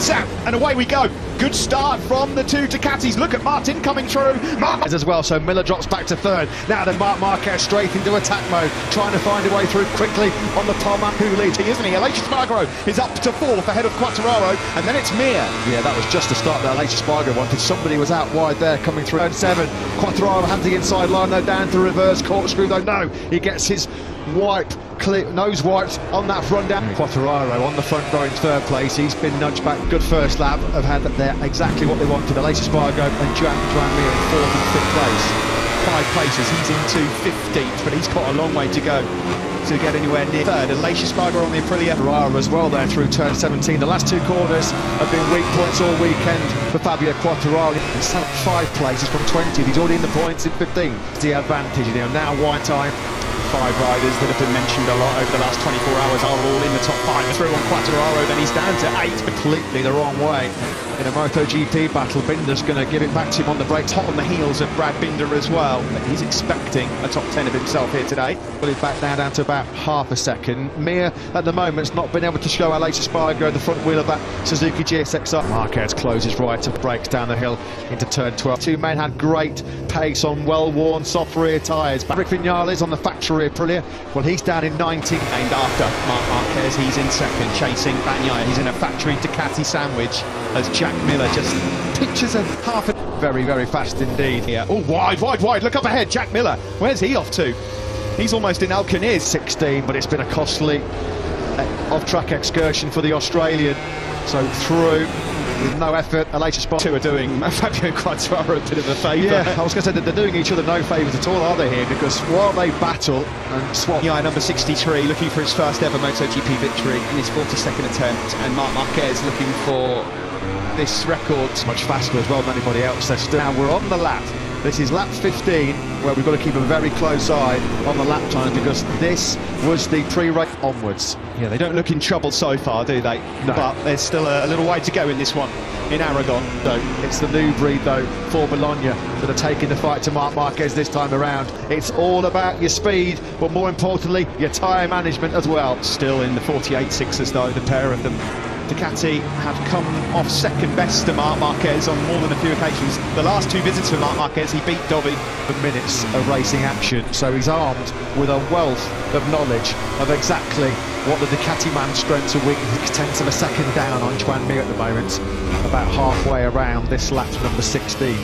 it's out, and away we go. Good start from the two Ducatis. Look at Martin coming through. Marquez as well, so Miller drops back to third. Now then Marquez straight into attack mode, trying to find a way through quickly on the tarmac, who leads, isn't he? Aleix Espargaro is up to fourth ahead of Quartararo, and then it's Mir. Yeah, that was just the start that Aleix Espargaro wanted. Somebody was out wide there coming through. Turn 7, Quartararo had the inside line though, down to reverse corkscrew though. No, he gets his nose wiped on that front down. Quartararo on the front row in third place. He's been nudged back. Good first lap. Have had there exactly what they wanted. Aleix Espargaro and Juan Mir in fourth and fifth place. 5 places. He's into 15th, but he's got a long way to go to get anywhere near third. Aleix Espargaro on the Aprilia. Juara as well there through turn 17. The last 2 corners have been weak points all weekend for Fabio Quartararo. He's had 5 places from 20. He's already in the points in 15. It's the advantage, you know. Now white time. 5 riders that have been mentioned a lot over the last 24 hours are all in the top 5. Through on Quartararo, then he's down to 8. Completely the wrong way. In a MotoGP battle, Binder's going to give it back to him on the brakes. Hot on the heels of Brad Binder as well. But he's expecting a top 10 of himself here today. Well, he's back now down to about half a second. Mir, at the moment, has not been able to show Aleix Espargaro the front wheel of that Suzuki GSXR. Marquez closes right and breaks down the hill into turn 12. 2 men had great pace on well-worn soft rear tyres. Rick Vinales on the factory Aprilia. Well, he's down in 19. Named after Marc Marquez, he's in second, chasing Bagnaia. He's in a factory Ducati sandwich as Jack Miller just pictures a half a... Very, very fast indeed here. Oh, wide, look up ahead, Jack Miller. Where's he off to? He's almost in Akhirnya. 16, but it's been a costly off-track excursion for the Australian. So through with no effort, Aleix Espargaro are doing Fabio Quartararo a bit of a favour. Yeah, I was going to say that they're doing each other no favours at all, are they here? Because while they battle and swap... Yeah, number 63 looking for his first ever MotoGP victory in his 42nd attempt, and Marc Marquez looking for this record. Much faster as well than anybody else. Now we're on the lap. This is lap 15, where we've got to keep a very close eye on the lap time, because this was the pre-race onwards. Yeah, they don't look in trouble so far, do they? No. But there's still a little way to go in this one, in Aragon. So it's the new breed, though, for Bologna that are taking the fight to Marc Marquez this time around. It's all about your speed, but more importantly, your tyre management as well. Still in the 48.6s, though, the pair of them. Ducati have come off second best to Marc Marquez on more than a few occasions. The last 2 visits for Marc Marquez, he beat Dobby for minutes of racing action. So he's armed with a wealth of knowledge of exactly what the Ducati man's strengths are weaknesses. 10ths of a second down on Juan Mir at the moment, about halfway around this lap number 16.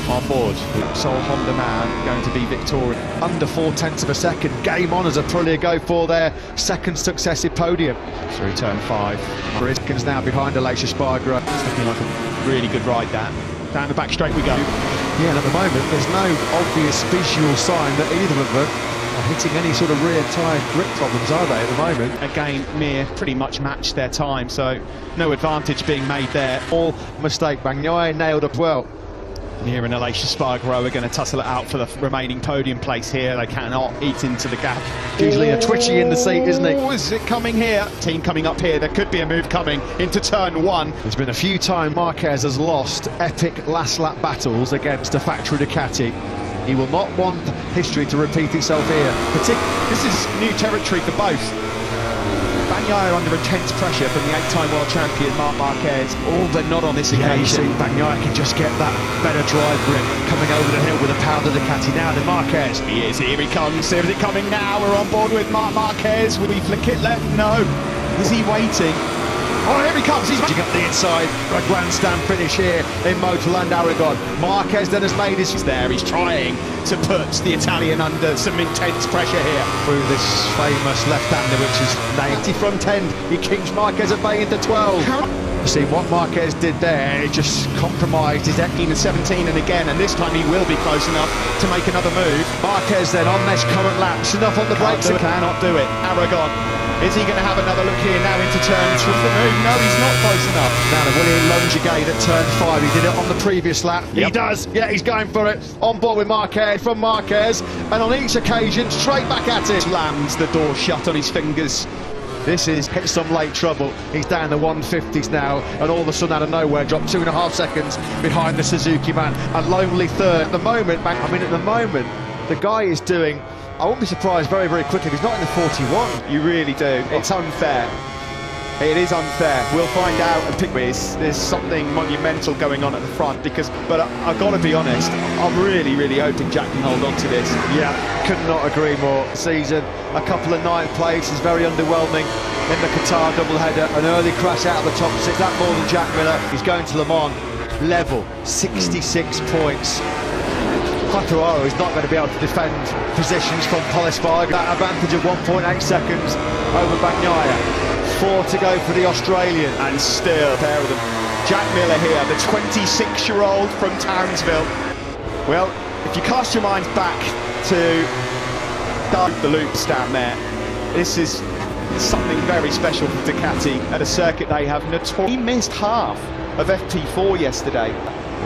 On board, sole Honda man going to be victorious. Under 4/10 of a second, game on as Aprilia go for their second successive podium. Through turn 5, Marquez now behind Aleix Espargaro. It's looking like a really good ride, that. Down the back straight we go. Yeah, and at the moment there's no obvious visual sign that either of them are hitting any sort of rear tyre grip problems, are they, at the moment? Again, Mir pretty much matched their time, so no advantage being made there. All mistake, Bagnaia nailed up well. Mir and Aleix Espargaro are going to tussle it out for the remaining podium place here. They cannot eat into the gap. Usually a twitchy in the seat, isn't he? Oh, is it coming here? Team coming up here. There could be a move coming into turn 1. There's been a few times Marquez has lost epic last lap battles against a factory Ducati. He will not want history to repeat itself here. This is new territory for both. Bagnaia under intense pressure from the 8-time world champion Marc Marquez. Oh, but not on this occasion. Bagnaia can just get that better drive grip coming over the hill with a power of the Ducati. Now then Marquez. He is, here he comes. Is it coming now? We're on board with Marc Marquez. Will he flick it left? No. Is he waiting? Oh, here he comes, he's matching up the inside for a grandstand finish here in Motorland Aragon. Marquez then has made his... He's there, he's trying to put the Italian under some intense pressure here. Through this famous left-hander, which is named front end. He keeps Marquez at bay into 12. See what Marquez did there, it just compromised his 18 and 17 and again, and this time he will be close enough to make another move. Marquez then on this current lap, enough on the brakes. Cannot do it. Aragon. Is he going to have another look here now into turn 3? No, he's not close enough. Now the William Longier at turn 5. He did it on the previous lap. Yep. He does. Yeah, he's going for it. On board with Marquez, from Marquez, and on each occasion, straight back at it. Slams the door shut on his fingers. This is hit some late trouble. He's down the 150s now, and all of a sudden out of nowhere dropped 2.5 seconds behind the Suzuki man. A lonely third. At the moment, at the moment, the guy is doing... I won't be surprised very, very quickly if he's not in the 41. You really do. It's unfair. It is unfair. We'll find out and pick this. There's something monumental going on at the front but I've got to be honest, I'm really hoping Jack can hold on to this. Yeah, could not agree more. Season, a couple of ninth places, very underwhelming in the Qatar doubleheader. An early crash out of the top six, that more than Jack Miller. He's going to Le Mans, level, 66 points. Quattararo is not going to be able to defend positions from Polisparg. That advantage of 1.8 seconds over Bagnaia. 4 to go for the Australian. And still a pair of them. Jack Miller here, the 26-year-old from Townsville. Well, if you cast your minds back to the loops down there, this is something very special for Ducati at a circuit they have notoriously. He missed half of FP4 yesterday.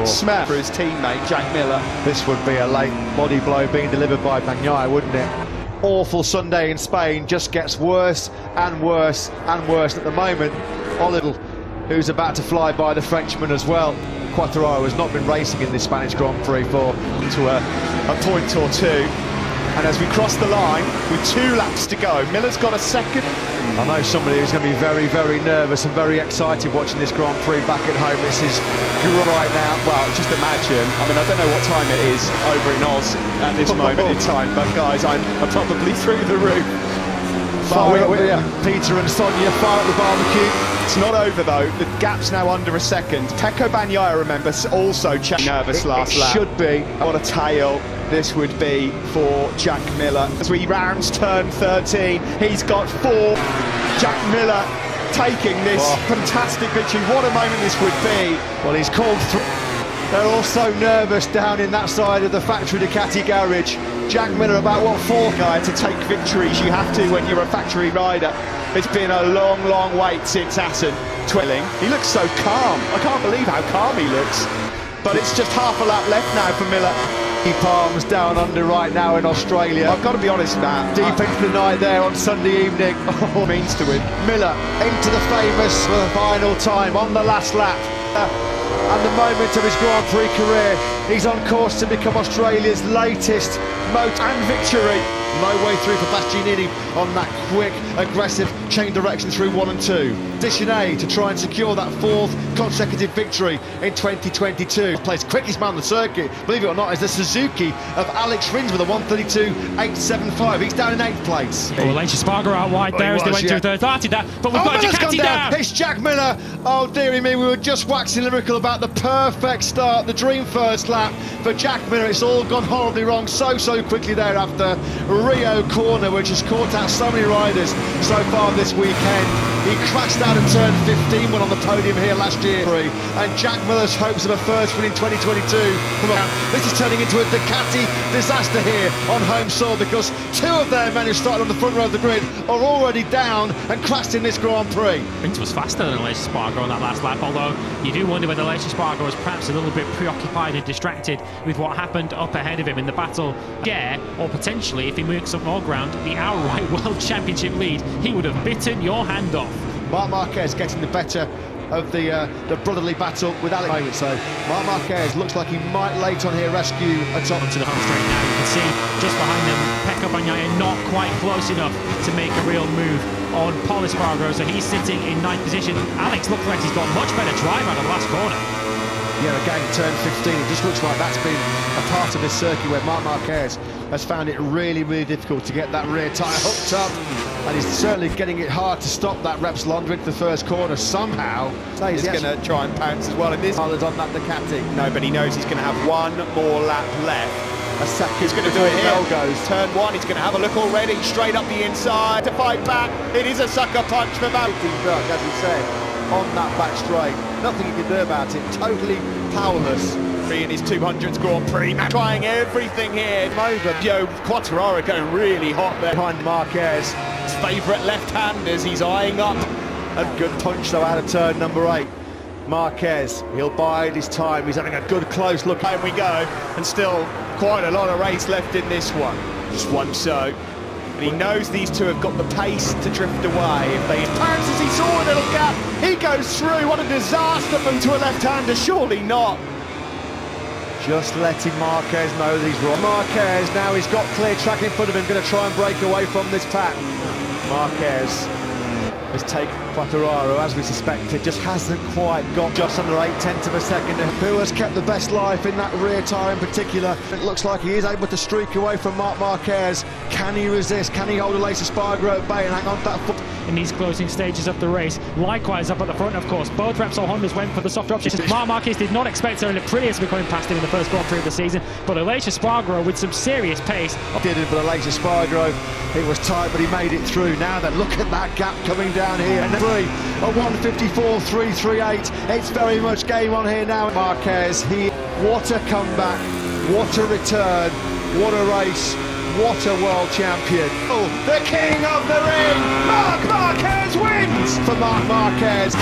Smell for his teammate Jack Miller. This would be a late body blow being delivered by Bagnaia, wouldn't it? Awful Sunday in Spain, just gets worse and worse and worse at the moment. Oliver, who's about to fly by the Frenchman as well. Quattararo has not been racing in this Spanish Grand Prix for to a point or two. And as we cross the line with 2 laps to go, Miller's got a second. I know somebody who's going to be very nervous and very excited watching this Grand Prix back at home. This is right now. Well, just imagine. I mean, I don't know what time it is over in Oz at this moment in time, but guys, I'm probably through the roof. Peter and Sonia far at the barbecue. It's not over though. The gap's now under a second. Pecco Bagnaia, remember, also nervous last lap. Should be. What a tail this would be for Jack Miller. As we rounds turn 13, he's got 4. Jack Miller taking this fantastic victory. What a moment this would be. Well, he's called through. They're all so nervous down in that side of the factory Ducati garage. Jack Miller about, what, 4? Guy to take victories, you have to when you're a factory rider. It's been a long wait since Assen twirling. He looks so calm. I can't believe how calm he looks. But it's just half a lap left now for Miller. He palms down under right now in Australia. I've got to be honest, man. Deep into the night there on Sunday evening. Oh, means to win. Miller into the famous for the final time on the last lap. And the moment of his Grand Prix career, he's on course to become Australia's latest motor and victory. No way through for Bastianini on that quick, aggressive change direction through 1 and 2. Position A to try and secure that 4th consecutive victory in 2022. Plays quickest man on the circuit, believe it or not, is the Suzuki of Alex Rins with a 1:32.875. He's down in 8th place. Oh, Aleix Espargaro out wide there as they went through third. Started that, but we've got Ducati down. It's Jack Miller. Oh, dearie me, we were just waxing lyrical about the perfect start, the dream first lap for Jack Miller. It's all gone horribly wrong so quickly thereafter. Rio corner, which has caught out so many riders so far this weekend. He crashed out at turn 15, went on the podium here last year. And Jack Miller's hopes of a first win in 2022. This is turning into a Ducati disaster here on home soil, because 2 of their men who started on the front row of the grid are already down and crashed in this Grand Prix. Rins was faster than Aleix Espargaro on that last lap, although you do wonder whether Aleix Espargaro was perhaps a little bit preoccupied and distracted with what happened up ahead of him in the battle. Yeah, or potentially, if he makes up more ground, the outright World Championship lead, he would have bitten your hand off. Marquez getting the better of the brotherly battle with Alex. So Marquez looks like he might late on here rescue a top to the home straight now. You can see just behind them, Pecco Bagnaia not quite close enough to make a real move on Polispargaro, so he's sitting in 9th position. Alex looks like he's got much better drive out of the last corner. Yeah, again, turn 15, it just looks like that's been a part of this circuit where Marquez has found it really difficult to get that rear tyre hooked up, and he's certainly getting it hard to stop that Repsol into the first corner somehow. He's going to try and pounce as well in this. On that Ducati. No, but he knows he's going to have 1 more lap left. A second. He's going to do it here. Goes. Turn 1, he's going to have a look already, straight up the inside to fight back. It is a sucker punch for Marquez. As we said, on that back straight. Nothing you can do about it. Totally powerless. In his 200th Grand Prix, trying everything here. Joe Quattararo going really hot there behind Marquez. His favourite left-handers, he's eyeing up. A good punch though out of turn number 8. Marquez, he'll bide his time. He's having a good close look. Here we go, and still quite a lot of race left in this one. Just one so. And he knows these 2 have got the pace to drift away. If they pounces, he saw a little gap. He goes through. What a disaster to a left-hander. Surely not. Just letting Marquez know that he's wrong. Marquez, now he's got clear track in front of him, going to try and break away from this pack. Marquez has taken Quartararo, as we suspected, just hasn't quite got just under 0.8 of a second. Who has kept the best life in that rear tyre in particular. It looks like he is able to streak away from Marquez. Can he resist? Can he hold a lace Espargaro at bay and hang on to that foot? In these closing stages of the race, likewise up at the front, of course, both Repsol Hondas went for the softer option. Marquez did not expect Serena Aprilia to be coming past him in the first Grand Prix of the season, but Aleix Espargaro with some serious pace. Didn't, but Aleix Espargaro, it was tight, but he made it through. Now then, look at that gap coming down here. And a 1:54.338. It's very much game on here now. Marquez, what a comeback, what a return, what a race. What a world champion. Oh, the king of the ring, Marc Marquez wins for Marc Marquez.